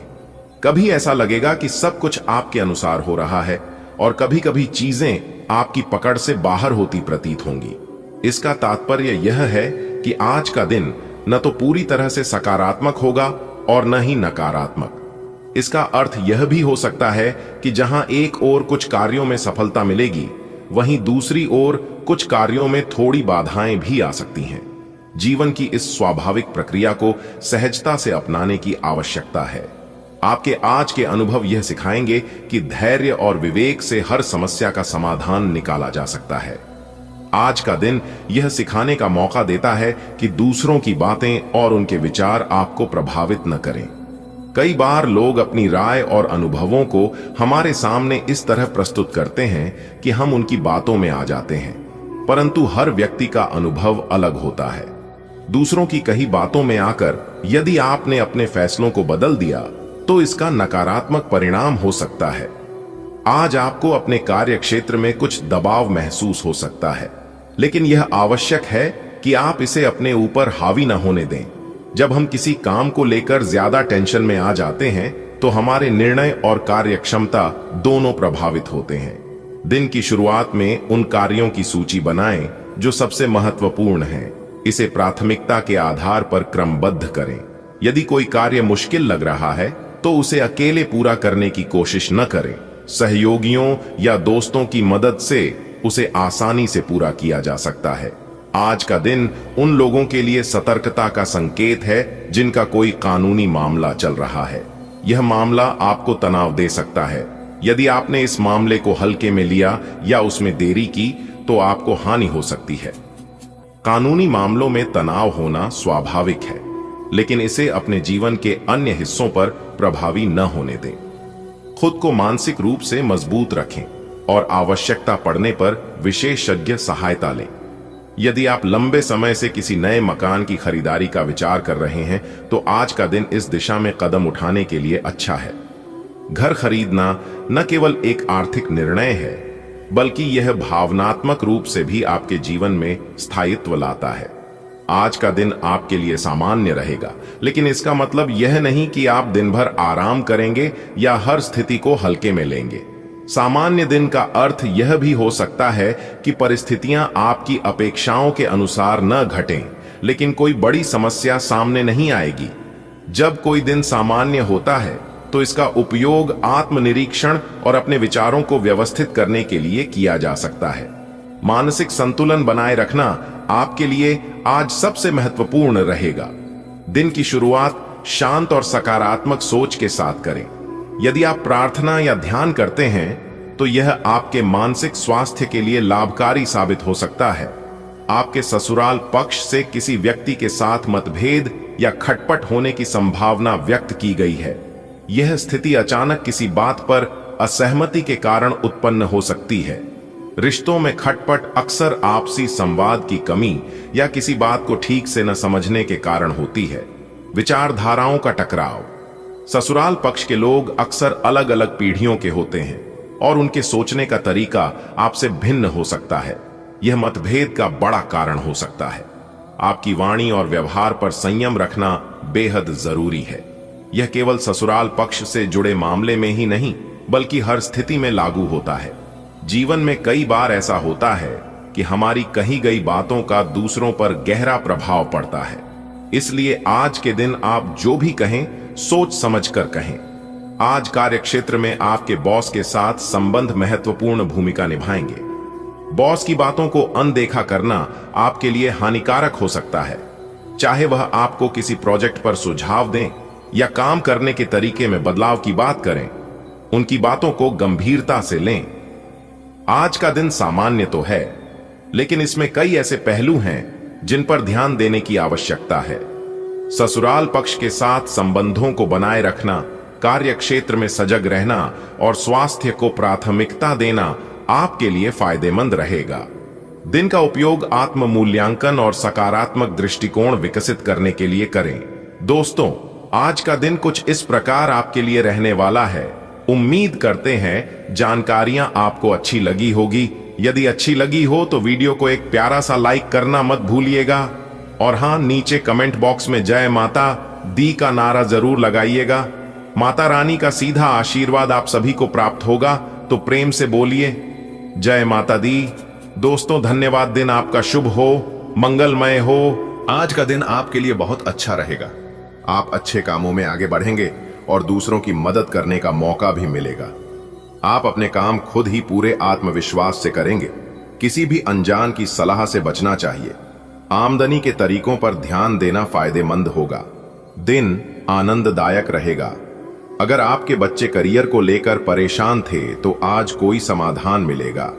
कभी ऐसा लगेगा कि सब कुछ आपके अनुसार हो रहा है और कभी कभी चीजें आपकी पकड़ से बाहर होती प्रतीत होंगी। इसका तात्पर्य यह है कि आज का दिन न तो पूरी तरह से सकारात्मक होगा और न ही नकारात्मक। इसका अर्थ यह भी हो सकता है कि जहां एक ओर कुछ कार्यों में सफलता मिलेगी, वहीं दूसरी ओर कुछ कार्यों में थोड़ी बाधाएं भी आ सकती हैं। जीवन की इस स्वाभाविक प्रक्रिया को सहजता से अपनाने की आवश्यकता है। आपके आज के अनुभव यह सिखाएंगे कि धैर्य और विवेक से हर समस्या का समाधान निकाला जा सकता है। आज का दिन यह सिखाने का मौका देता है कि दूसरों की बातें और उनके विचार आपको प्रभावित न करें। कई बार लोग अपनी राय और अनुभवों को हमारे सामने इस तरह प्रस्तुत करते हैं कि हम उनकी बातों में आ जाते हैं, परंतु हर व्यक्ति का अनुभव अलग होता है। दूसरों की कही बातों में आकर यदि आपने अपने फैसलों को बदल दिया तो इसका नकारात्मक परिणाम हो सकता है। आज आपको अपने कार्य क्षेत्र में कुछ दबाव महसूस हो सकता है, लेकिन यह आवश्यक है कि आप इसे अपने ऊपर हावी न होने दें। जब हम किसी काम को लेकर ज्यादा टेंशन में आ जाते हैं तो हमारे निर्णय और कार्यक्षमता दोनों प्रभावित होते हैं। दिन की शुरुआत में उन कार्यों की सूची बनाएं जो सबसे महत्वपूर्ण हैं। इसे प्राथमिकता के आधार पर क्रमबद्ध करें। यदि कोई कार्य मुश्किल लग रहा है तो उसे अकेले पूरा करने की कोशिश न करें। सहयोगियों या दोस्तों की मदद से उसे आसानी से पूरा किया जा सकता है। आज का दिन उन लोगों के लिए सतर्कता का संकेत है जिनका कोई कानूनी मामला चल रहा है। यह मामला आपको तनाव दे सकता है। यदि आपने इस मामले को हल्के में लिया या उसमें देरी की तो आपको हानि हो सकती है। कानूनी मामलों में तनाव होना स्वाभाविक है, लेकिन इसे अपने जीवन के अन्य हिस्सों पर प्रभावी न होने दें। खुद को मानसिक रूप से मजबूत रखें और आवश्यकता पड़ने पर विशेषज्ञ सहायता लें। यदि आप लंबे समय से किसी नए मकान की खरीदारी का विचार कर रहे हैं तो आज का दिन इस दिशा में कदम उठाने के लिए अच्छा है। घर खरीदना न केवल एक आर्थिक निर्णय है, बल्कि यह भावनात्मक रूप से भी आपके जीवन में स्थायित्व लाता है। आज का दिन आपके लिए सामान्य रहेगा, लेकिन इसका मतलब यह नहीं कि आप दिन भर आराम करेंगे या हर स्थिति को हल्के में लेंगे। सामान्य दिन का अर्थ यह भी हो सकता है कि परिस्थितियां आपकी अपेक्षाओं के अनुसार न घटें, लेकिन कोई बड़ी समस्या सामने नहीं आएगी। जब कोई दिन सामान्य होता है तो इसका उपयोग आत्मनिरीक्षण और अपने विचारों को व्यवस्थित करने के लिए किया जा सकता है। मानसिक संतुलन बनाए रखना आपके लिए आज सबसे महत्वपूर्ण रहेगा। दिन की शुरुआत शांत और सकारात्मक सोच के साथ करें। यदि आप प्रार्थना या ध्यान करते हैं तो यह आपके मानसिक स्वास्थ्य के लिए लाभकारी साबित हो सकता है। आपके ससुराल पक्ष से किसी व्यक्ति के साथ मतभेद या खटपट होने की संभावना व्यक्त की गई है। यह स्थिति अचानक किसी बात पर असहमति के कारण उत्पन्न हो सकती है। रिश्तों में खटपट अक्सर आपसी संवाद की कमी या किसी बात को ठीक से न समझने के कारण होती है। विचारधाराओं का टकराव। ससुराल पक्ष के लोग अक्सर अलग अलग पीढ़ियों के होते हैं और उनके सोचने का तरीका आपसे भिन्न हो सकता है। यह मतभेद का बड़ा कारण हो सकता है। आपकी वाणी और व्यवहार पर संयम रखना बेहद जरूरी है। यह केवल ससुराल पक्ष से जुड़े मामले में ही नहीं, बल्कि हर स्थिति में लागू होता है। जीवन में कई बार ऐसा होता है कि हमारी कही गई बातों का दूसरों पर गहरा प्रभाव पड़ता है। इसलिए आज के दिन आप जो भी कहें, सोच समझकर कहें। आज कार्यक्षेत्र में आपके बॉस के साथ संबंध महत्वपूर्ण भूमिका निभाएंगे। बॉस की बातों को अनदेखा करना आपके लिए हानिकारक हो सकता है। चाहे वह आपको किसी प्रोजेक्ट पर सुझाव दें या काम करने के तरीके में बदलाव की बात करें, उनकी बातों को गंभीरता से लें। आज का दिन सामान्य तो है, लेकिन इसमें कई ऐसे पहलू हैं जिन पर ध्यान देने की आवश्यकता है। ससुराल पक्ष के साथ संबंधों को बनाए रखना, कार्यक्षेत्र में सजग रहना और स्वास्थ्य को प्राथमिकता देना आपके लिए फायदेमंद रहेगा। दिन का उपयोग आत्म मूल्यांकन और सकारात्मक दृष्टिकोण विकसित करने के लिए करें। दोस्तों, आज का दिन कुछ इस प्रकार आपके लिए रहने वाला है उम्मीद करते हैं जानकारियां आपको अच्छी लगी होगी। यदि अच्छी लगी हो तो वीडियो को एक प्यारा सा लाइक करना मत भूलिएगा। और हाँ, नीचे कमेंट बॉक्स में जय माता दी का नारा जरूर लगाइएगा। माता रानी का सीधा आशीर्वाद आप सभी को प्राप्त होगा, तो प्रेम से बोलिए जय माता दी। दोस्तों धन्यवाद। दिन आपका शुभ हो, मंगलमय हो। आज का दिन आपके लिए बहुत अच्छा रहेगा। आप अच्छे कामों में आगे बढ़ेंगे और दूसरों की मदद करने का मौका भी मिलेगा। आप अपने काम खुद ही पूरे आत्मविश्वास से करेंगे। किसी भी अनजान की सलाह से बचना चाहिए। आमदनी के तरीकों पर ध्यान देना फायदेमंद होगा। दिन आनंददायक रहेगा। अगर आपके बच्चे करियर को लेकर परेशान थे तो आज कोई समाधान मिलेगा।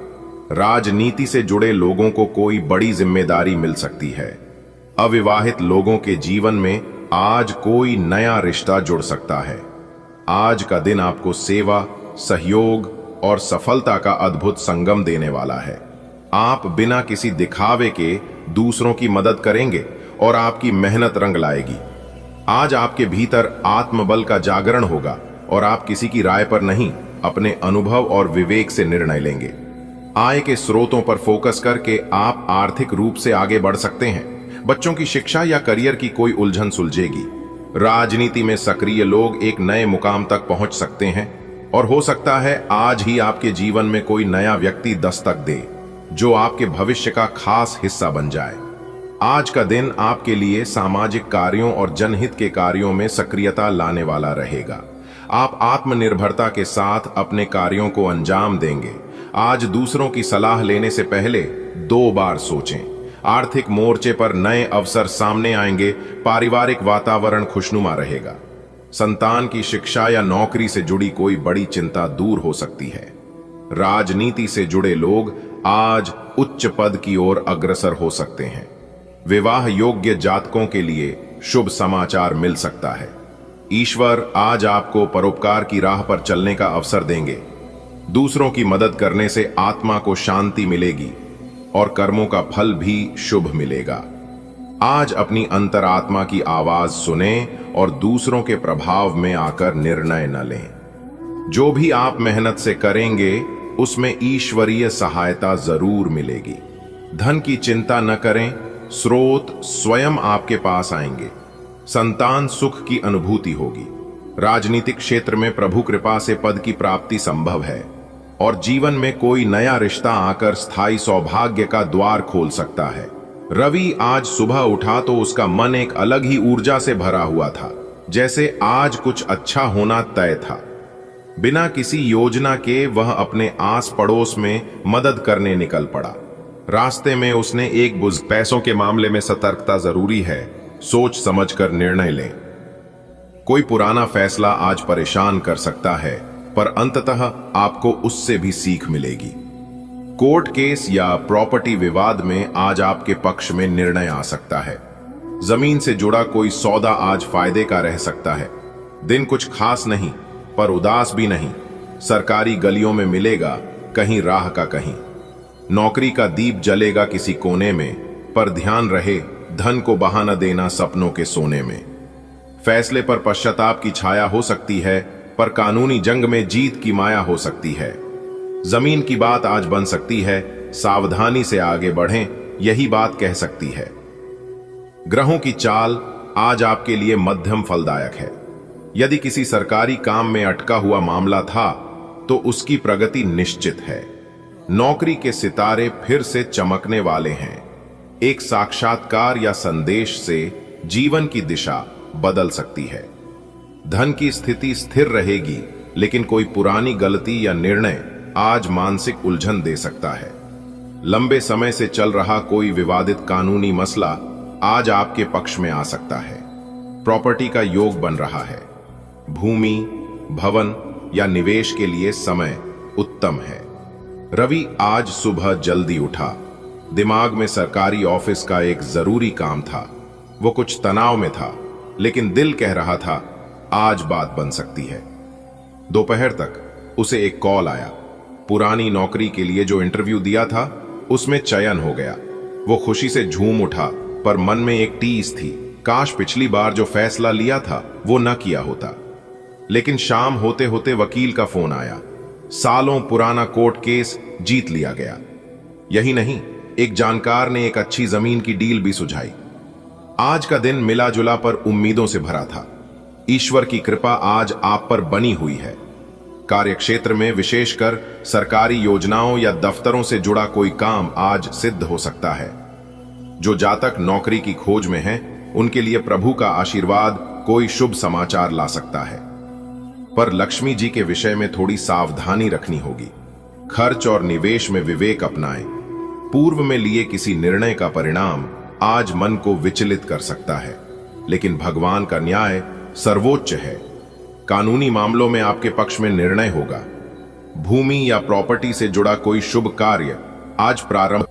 राजनीति से जुड़े लोगों को कोई बड़ी जिम्मेदारी मिल सकती है। अविवाहित लोगों के जीवन में आज कोई नया रिश्ता जुड़ सकता है। आज का दिन आपको सेवा, सहयोग और सफलता का अद्भुत संगम देने वाला है। आप बिना किसी दिखावे के दूसरों की मदद करेंगे और आपकी मेहनत रंग लाएगी। आज आपके भीतर आत्मबल का जागरण होगा और आप किसी की राय पर नहीं, अपने अनुभव और विवेक से निर्णय लेंगे। आय के स्रोतों पर फोकस करके आप आर्थिक रूप से आगे बढ़ सकते हैं। बच्चों की शिक्षा या करियर की कोई उलझन सुलझेगी। राजनीति में सक्रिय लोग एक नए मुकाम तक पहुंच सकते हैं और हो सकता है आज ही आपके जीवन में कोई नया व्यक्ति दस्तक दे जो आपके भविष्य का खास हिस्सा बन जाए। आज का दिन आपके लिए सामाजिक कार्यों और जनहित के कार्यों में सक्रियता लाने वाला रहेगा। आप आत्मनिर्भरता के साथ अपने कार्यों को अंजाम देंगे। आज दूसरों की सलाह लेने से पहले 2 बार सोचें। आर्थिक मोर्चे पर नए अवसर सामने आएंगे। पारिवारिक वातावरण खुशनुमा रहेगा। संतान की शिक्षा या नौकरी से जुड़ी कोई बड़ी चिंता दूर हो सकती है। राजनीति से जुड़े लोग आज उच्च पद की ओर अग्रसर हो सकते हैं। विवाह योग्य जातकों के लिए शुभ समाचार मिल सकता है। ईश्वर आज आपको परोपकार की राह पर चलने का अवसर देंगे। दूसरों की मदद करने से आत्मा को शांति मिलेगी और कर्मों का फल भी शुभ मिलेगा। आज अपनी अंतरात्मा की आवाज सुने और दूसरों के प्रभाव में आकर निर्णय न लें। जो भी आप मेहनत से करेंगे उसमें ईश्वरीय सहायता जरूर मिलेगी। धन की चिंता न करें, स्रोत स्वयं आपके पास आएंगे। संतान सुख की अनुभूति होगी। राजनीतिक क्षेत्र में प्रभु कृपा से पद की प्राप्ति संभव है और जीवन में कोई नया रिश्ता आकर स्थायी सौभाग्य का द्वार खोल सकता है। रवि आज सुबह उठा तो उसका मन एक अलग ही ऊर्जा से भरा हुआ था, जैसे आज कुछ अच्छा होना तय था। बिना किसी योजना के वह अपने आस पड़ोस में मदद करने निकल पड़ा। रास्ते में उसने एक बुजुर्ग पैसों के मामले में सतर्कता जरूरी है, सोच समझकर निर्णय लें। कोई पुराना फैसला आज परेशान कर सकता है, पर अंततः आपको उससे भी सीख मिलेगी। कोर्ट केस या प्रॉपर्टी विवाद में आज आपके पक्ष में निर्णय आ सकता है। जमीन से जुड़ा कोई सौदा आज फायदे का रह सकता है। दिन कुछ खास नहीं, पर उदास भी नहीं। सरकारी गलियों में मिलेगा कहीं राह का कहीं। नौकरी का दीप जलेगा किसी कोने में, पर ध्यान रहे धन को बहाना देना सपनों के सोने में। फैसले पर पश्चाताप की छाया हो सकती है, पर कानूनी जंग में जीत की माया हो सकती है। जमीन की बात आज बन सकती है, सावधानी से आगे बढ़ें, यही बात कह सकती है। ग्रहों की चाल आज आपके लिए मध्यम फलदायक है। यदि किसी सरकारी काम में अटका हुआ मामला था तो उसकी प्रगति निश्चित है। नौकरी के सितारे फिर से चमकने वाले हैं। एक साक्षात्कार या संदेश से जीवन की दिशा बदल सकती है। धन की स्थिति स्थिर रहेगी, लेकिन कोई पुरानी गलती या निर्णय आज मानसिक उलझन दे सकता है। लंबे समय से चल रहा कोई विवादित कानूनी मसला आज आपके पक्ष में आ सकता है। प्रॉपर्टी का योग बन रहा है। भूमि, भवन या निवेश के लिए समय उत्तम है। रवि आज सुबह जल्दी उठा। दिमाग में सरकारी ऑफिस का एक जरूरी काम था। वो कुछ तनाव में था, लेकिन दिल कह रहा था आज बात बन सकती है। दोपहर तक उसे एक कॉल आया। पुरानी नौकरी के लिए जो इंटरव्यू दिया था उसमें चयन हो गया। वो खुशी से झूम उठा, पर मन में एक टीस थी, काश पिछली बार जो फैसला लिया था वो न किया होता। लेकिन शाम होते होते वकील का फोन आया। सालों पुराना कोर्ट केस जीत लिया गया। यही नहीं, एक जानकार ने एक अच्छी जमीन की डील भी सुझाई। आज का दिन मिला जुला पर उम्मीदों से भरा था। ईश्वर की कृपा आज आप पर बनी हुई है। कार्यक्षेत्र में विशेषकर सरकारी योजनाओं या दफ्तरों से जुड़ा कोई काम आज सिद्ध हो सकता है। जो जातक नौकरी की खोज में हैं, उनके लिए प्रभु का आशीर्वाद कोई शुभ समाचार ला सकता है। पर लक्ष्मी जी के विषय में थोड़ी सावधानी रखनी होगी। खर्च और निवेश में विवेक अपनाएं। पूर्व में लिए किसी निर्णय का परिणाम आज मन को विचलित कर सकता है, लेकिन भगवान का न्याय सर्वोच्च है। कानूनी मामलों में आपके पक्ष में निर्णय होगा। भूमि या प्रॉपर्टी से जुड़ा कोई शुभ कार्य आज प्रारंभ